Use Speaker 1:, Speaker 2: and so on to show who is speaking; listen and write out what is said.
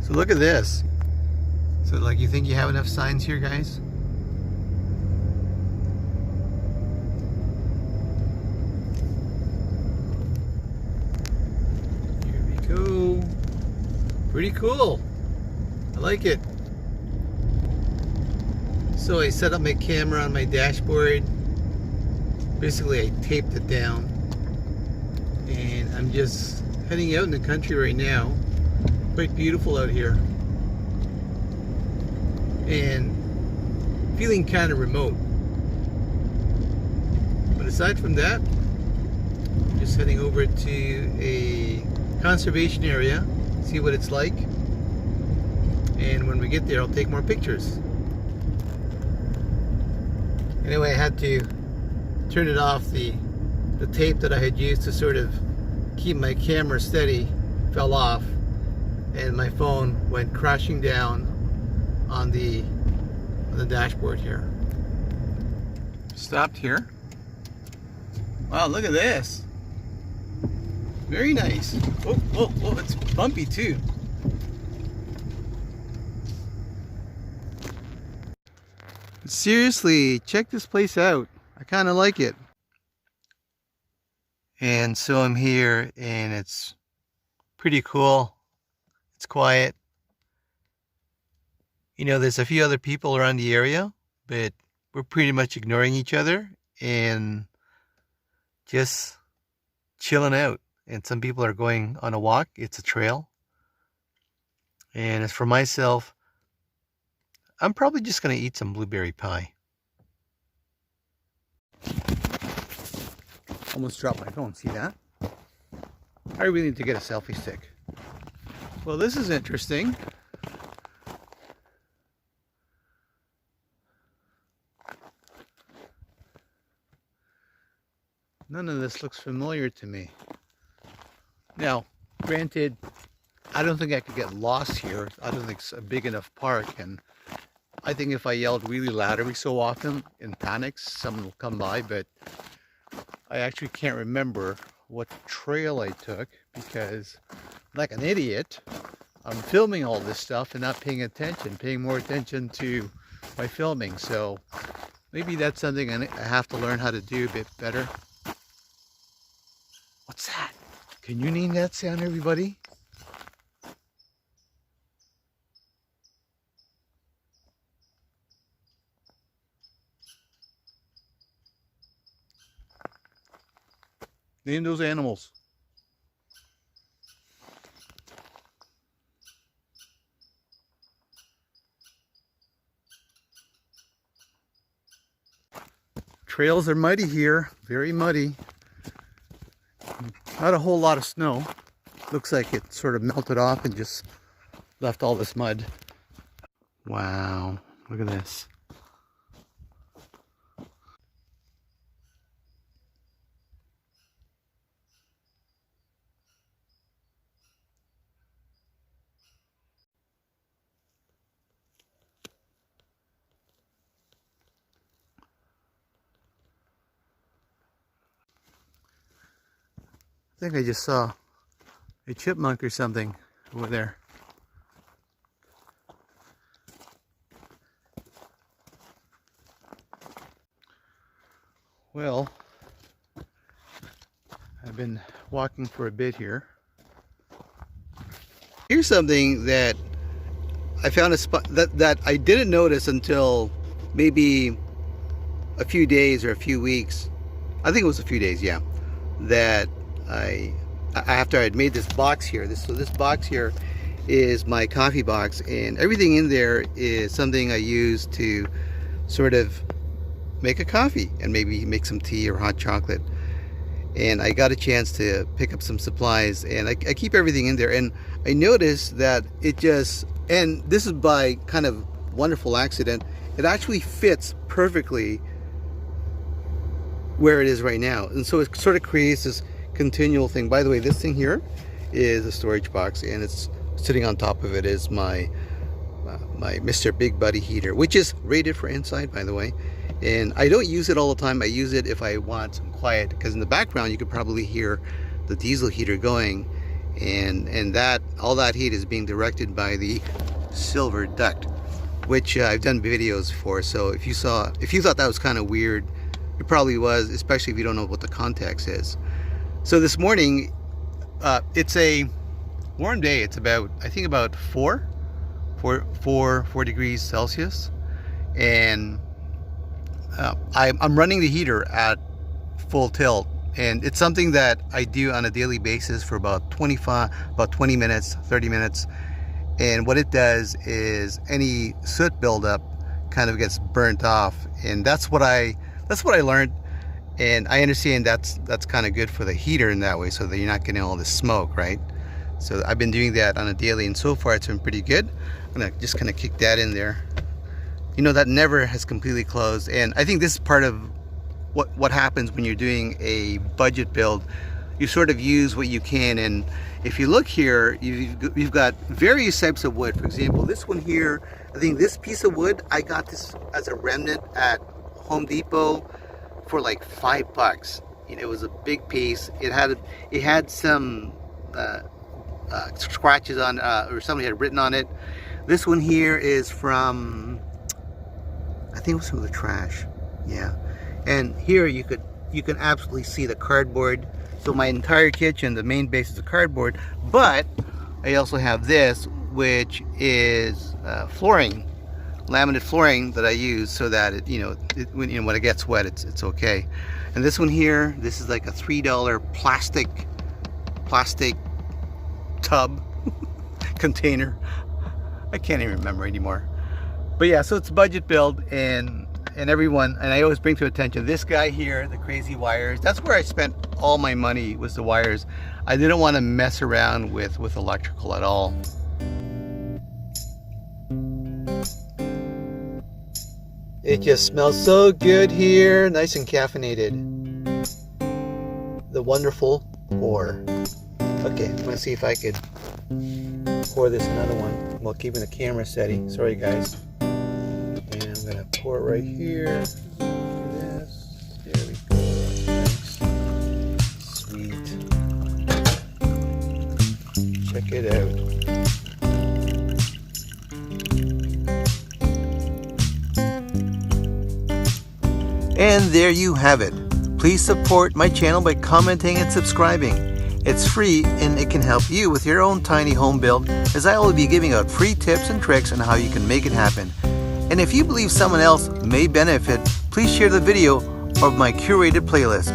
Speaker 1: So look at this. So like, you think you have enough signs here, guys? Here we go. Pretty cool. I like it. So I set up my camera on my dashboard. Basically, I taped it down. And I'm just heading out in the country right now. Quite beautiful out here. And feeling kind of remote. But aside from that, I'm just heading over to a conservation area, see what it's like. And when we get there, I'll take more pictures. Anyway, I had to turn it off. The tape that I had used to sort of keep my camera steady fell off, and my phone went crashing down on the dashboard here. Stopped here. Wow, look at this. Very nice. Oh, oh, oh, it's bumpy too. Seriously, check this place out. I kind of like it. And so I'm here, and it's pretty cool. It's quiet. You know, there's a few other people around the area, but we're pretty much ignoring each other and just chilling out. And some people are going on a walk. It's a trail. And as for myself, I'm probably just going to eat some blueberry pie. Almost dropped my phone, see that? I really need to get a selfie stick. Well, this is interesting. None of this looks familiar to me. Now, granted, I don't think I could get lost here. I don't think it's a big enough park, and I think if I yelled really loud every so often in panics, someone will come by, but I actually can't remember what trail I took because, like an idiot, I'm filming all this stuff and not paying attention, paying more attention to my filming. So maybe that's something I have to learn how to do a bit better. What's that? Can you name that sound, everybody? Name those animals. Trails are muddy here, very muddy. Not a whole lot of snow. Looks like it sort of melted off and just left all this mud. Wow, look at this. I think I just saw a chipmunk or something over there. Well, I've been walking for a bit here. Here's something that I found a spot that I didn't notice until maybe a few days or a few weeks. I think it was a few days, yeah. That after I had made this box here, so this box here is my coffee box, and everything in there is something I use to sort of make a coffee and maybe make some tea or hot chocolate. And I got a chance to pick up some supplies, and I keep everything in there, and I noticed that it just, and this is by kind of wonderful accident, it actually fits perfectly where it is right now. And so it sort of creates this continual thing. By the way, this thing here is a storage box, and it's sitting on top of it is my my Mr. Big Buddy heater, which is rated for inside, by the way. And I don't use it all the time. I use it if I want some quiet, because in the background you could probably hear the diesel heater going, and that all that heat is being directed by the silver duct, which I've done videos for. So if you thought that was kind of weird, it probably was, especially if you don't know what the context is. So this morning, it's a warm day. It's about, I think, about 4 degrees Celsius, and I'm running the heater at full tilt, and it's something that I do on a daily basis for about 20 minutes, 30 minutes. And what it does is any soot buildup kind of gets burnt off, and that's what I learned. And I understand that's kind of good for the heater in that way, so that you're not getting all this smoke, right? So I've been doing that on a daily, and so far it's been pretty good. I'm gonna just kind of kick that in there. You know, that never has completely closed, and I think this is part of what happens when you're doing a budget build. You sort of use what you can, and if you look here, you've got various types of wood. For example, this one here, I think this piece of wood, I got this as a remnant at Home Depot for like $5. You know, it was a big piece. It had some scratches on, or somebody had written on it. This one here is from, I think it was from the trash. Yeah. And here you can absolutely see the cardboard. So my entire kitchen, the main base is a cardboard, but I also have this, which is flooring, laminate flooring that I use so that when it gets wet, it's okay. And this one here, this is like a $3 plastic tub container. I can't even remember anymore. But yeah, so it's a budget build, and everyone, and I always bring to attention this guy here, the crazy wires. That's where I spent all my money, was the wires. I didn't want to mess around with electrical at all. It just smells so good here, nice and caffeinated. The wonderful pour. Okay, I'm gonna see if I could pour this another one while keeping the camera steady. Sorry guys. And I'm gonna pour it right here. This. There we go. Nice. Sweet. Check it out. And there you have it. Please support my channel by commenting and subscribing. It's free, and it can help you with your own tiny home build, as I will be giving out free tips and tricks on how you can make it happen. And if you believe someone else may benefit, please share the video of my curated playlist.